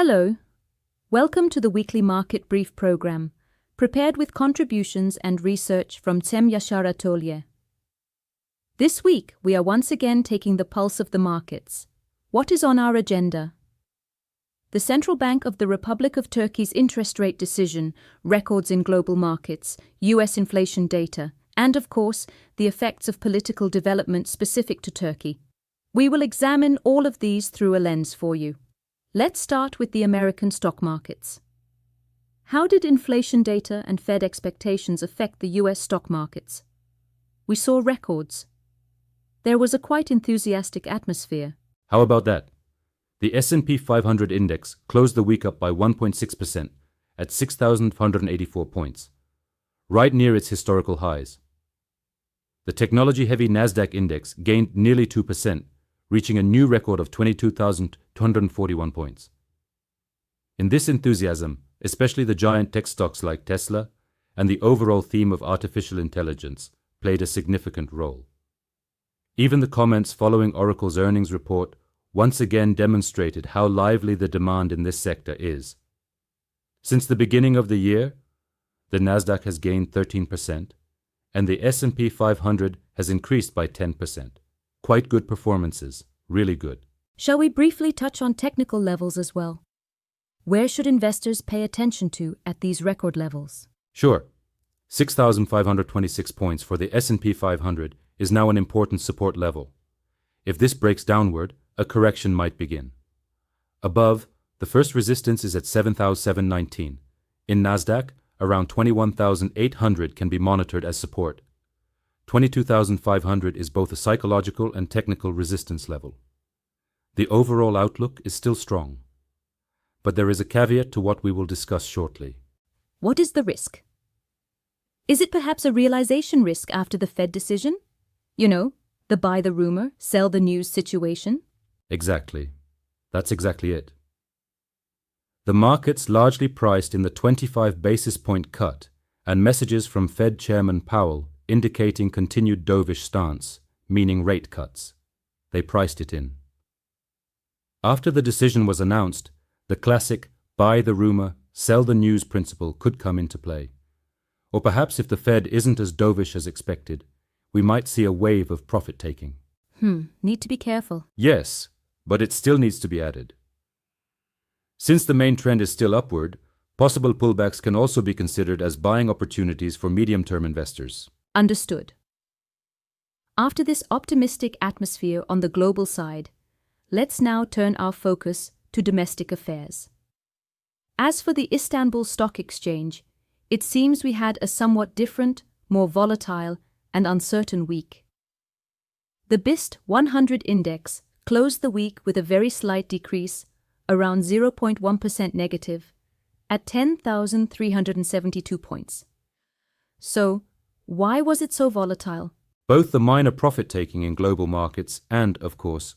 Hello. Welcome to the weekly market brief program, prepared with contributions and research from Yasar Atolye. This week, we are once again taking the pulse of the markets. What is on our agenda? The Central Bank of the Republic of Turkey's interest rate decision, records in global markets, US inflation data, and of course, the effects of political development specific to Turkey. We will examine all of these through a lens for you. Let's start with the American stock markets. How did inflation data and Fed expectations affect the US stock markets? We saw records. There was a quite enthusiastic atmosphere. How about that? The S&P 500 index closed the week up by 1.6% at 6,584 points, right near its historical highs. The technology-heavy Nasdaq index gained nearly 2%, reaching a new record of 22,241 points. In this enthusiasm, especially the giant tech stocks like Tesla and the overall theme of artificial intelligence played a significant role. Even the comments following Oracle's earnings report once again demonstrated how lively the demand in this sector is. Since the beginning of the year, the Nasdaq has gained 13%, and the S&P 500 has increased by 10%. Quite good performances, really good. Shall we briefly touch on technical levels as well? Where should investors pay attention to at these record levels? Sure. 6,526 points for the S&P 500 is now an important support level. If this breaks downward, a correction might begin. Above, the first resistance is at 7,719. In Nasdaq, around 21,800 can be monitored as support. 22,500 is both a psychological and technical resistance level. The overall outlook is still strong. But there is a caveat to what we will discuss shortly. What is the risk? Is it perhaps a realization risk after the Fed decision? You know, the buy the rumor, sell the news situation? Exactly. That's exactly it. The markets largely priced in the 25 basis point cut and messages from Fed Chairman Powell indicating continued dovish stance, meaning rate cuts. They priced it in. After the decision was announced, the classic buy the rumor, sell the news principle could come into play. Or perhaps if the Fed isn't as dovish as expected, we might see a wave of profit-taking. Need to be careful. Yes, but it still needs to be added. Since the main trend is still upward, possible pullbacks can also be considered as buying opportunities for medium-term investors. Understood. After this optimistic atmosphere on the global side, let's now turn our focus to domestic affairs. As for the Istanbul Stock Exchange, it seems we had a somewhat different, more volatile, and uncertain week. The BIST 100 index closed the week with a very slight decrease, around 0.1% negative, at 10,372 points. So, why was it so volatile? Both the minor profit-taking in global markets and, of course,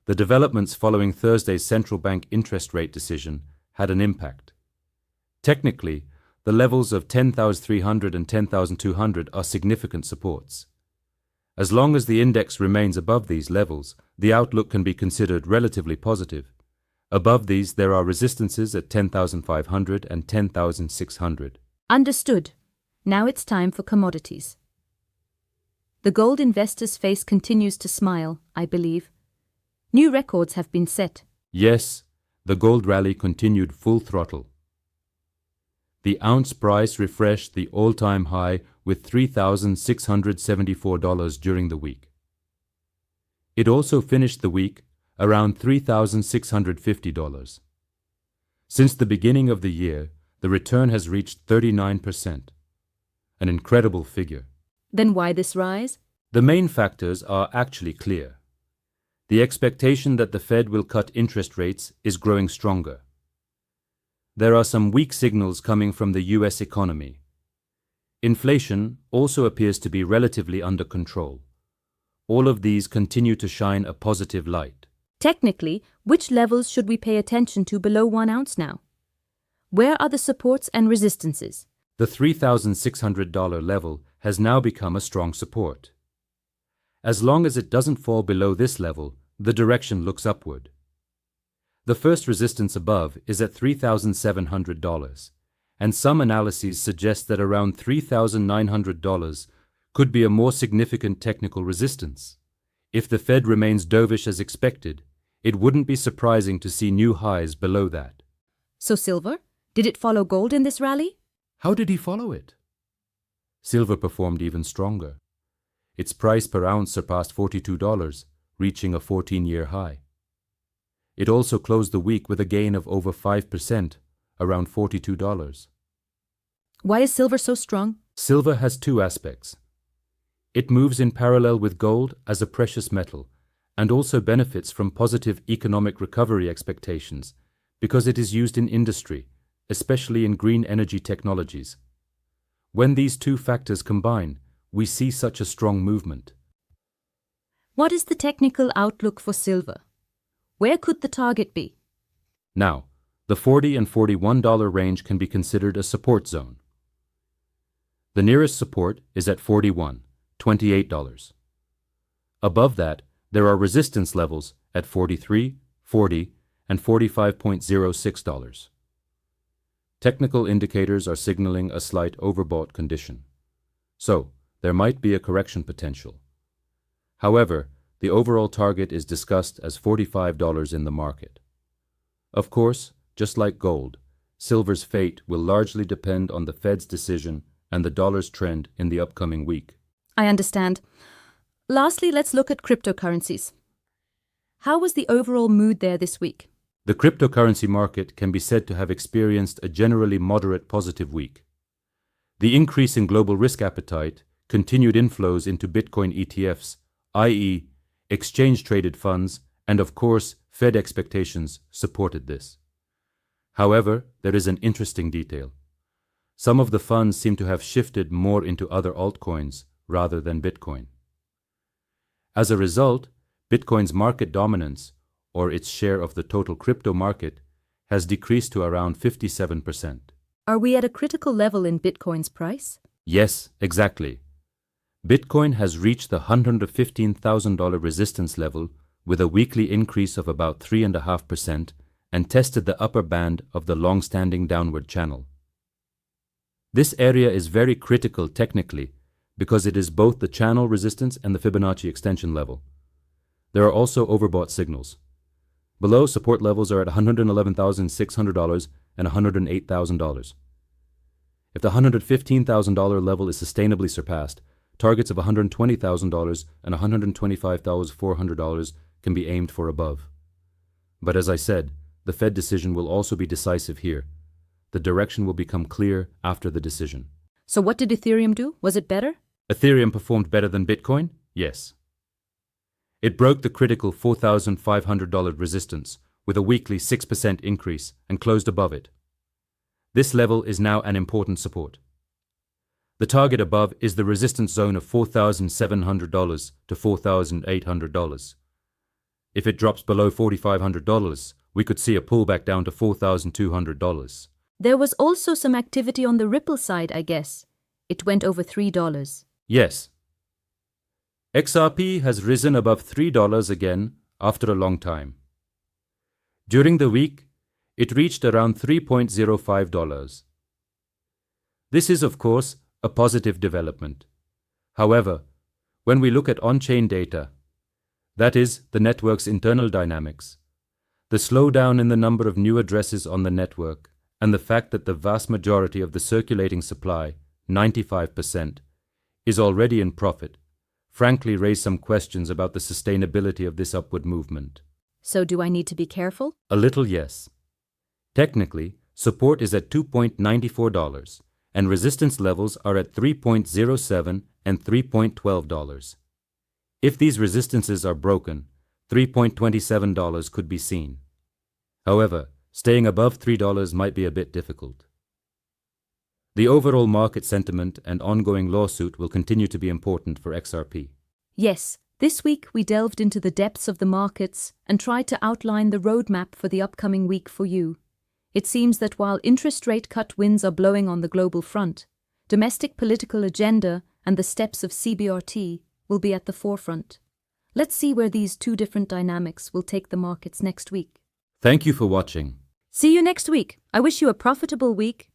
the developments following Thursday's central bank interest rate decision had an impact. Technically, the levels of 10,300 and 10,200 are significant supports. As long as the index remains above these levels, the outlook can be considered relatively positive. Above these, there are resistances at 10,500 and 10,600. Understood. Now it's time for commodities. The gold investors' face continues to smile, I believe. New records have been set. Yes, the gold rally continued full throttle. The ounce price refreshed the all-time high with $3,674 during the week. It also finished the week around $3,650. Since the beginning of the year, the return has reached 39%. An incredible figure. Then why this rise? The main factors are actually clear. The expectation that the Fed will cut interest rates is growing stronger. There are some weak signals coming from the US economy. Inflation also appears to be relatively under control. All of these continue to shine a positive light. Technically, which levels should we pay attention to below 1 ounce now? Where are the supports and resistances? The $3,600 level has now become a strong support. As long as it doesn't fall below this level, the direction looks upward. The first resistance above is at $3,700, and some analyses suggest that around $3,900 could be a more significant technical resistance. If the Fed remains dovish as expected, it wouldn't be surprising to see new highs below that. So silver? Did it follow gold in this rally? How did he follow it? Silver performed even stronger. Its price per ounce surpassed $42, reaching a 14-year high. It also closed the week with a gain of over 5%, around $42. Why is silver so strong? Silver has two aspects. It moves in parallel with gold as a precious metal and also benefits from positive economic recovery expectations because it is used in industry, especially in green energy technologies. When these two factors combine, we see such a strong movement. What is the technical outlook for silver? Where could the target be? Now, the $40 and $41 range can be considered a support zone. The nearest support is at $41, $28. Above that, there are resistance levels at $43, $40, and $45.06. Technical indicators are signaling a slight overbought condition. So, there might be a correction potential. However, the overall target is discussed as $45 in the market. Of course, just like gold, silver's fate will largely depend on the Fed's decision and the dollar's trend in the upcoming week. I understand. Lastly, let's look at cryptocurrencies. How was the overall mood there this week? The cryptocurrency market can be said to have experienced a generally moderate positive week. The increase in global risk appetite, continued inflows into Bitcoin ETFs, i.e., exchange-traded funds, and of course, Fed expectations supported this. However, there is an interesting detail. Some of the funds seem to have shifted more into other altcoins rather than Bitcoin. As a result, Bitcoin's market dominance, or its share of the total crypto market, has decreased to around 57%. Are we at a critical level in Bitcoin's price? Yes, exactly. Bitcoin has reached the $115,000 resistance level with a weekly increase of about 3.5% and tested the upper band of the long-standing downward channel. This area is very critical technically because it is both the channel resistance and the Fibonacci extension level. There are also overbought signals. Below, support levels are at $111,600 and $108,000. If the $115,000 level is sustainably surpassed, targets of $120,000 and $125,400 can be aimed for above. But as I said, the Fed decision will also be decisive here. The direction will become clear after the decision. So what did Ethereum do? Was it better? Ethereum performed better than Bitcoin? Yes. It broke the critical $4,500 resistance with a weekly 6% increase and closed above it. This level is now an important support. The target above is the resistance zone of $4,700 to $4,800. If it drops below $4,500, we could see a pullback down to $4,200. There was also some activity on the Ripple side, I guess. It went over $3. Yes. XRP has risen above $3 again after a long time. During the week, it reached around $3.05. This is, of course, a positive development. However, when we look at on-chain data, that is, the network's internal dynamics, the slowdown in the number of new addresses on the network, and the fact that the vast majority of the circulating supply, 95%, is already in profit, frankly raise some questions about the sustainability of this upward movement. So do I need to be careful? A little, yes. Technically, support is at $2.94, and resistance levels are at $3.07 and $3.12. If these resistances are broken, $3.27 could be seen. However, staying above $3 might be a bit difficult. The overall market sentiment and ongoing lawsuit will continue to be important for XRP. Yes, this week we delved into the depths of the markets and tried to outline the roadmap for the upcoming week for you. It seems that while interest rate cut winds are blowing on the global front, domestic political agenda and the steps of CBRT will be at the forefront. Let's see where these two different dynamics will take the markets next week. Thank you for watching. See you next week. I wish you a profitable week.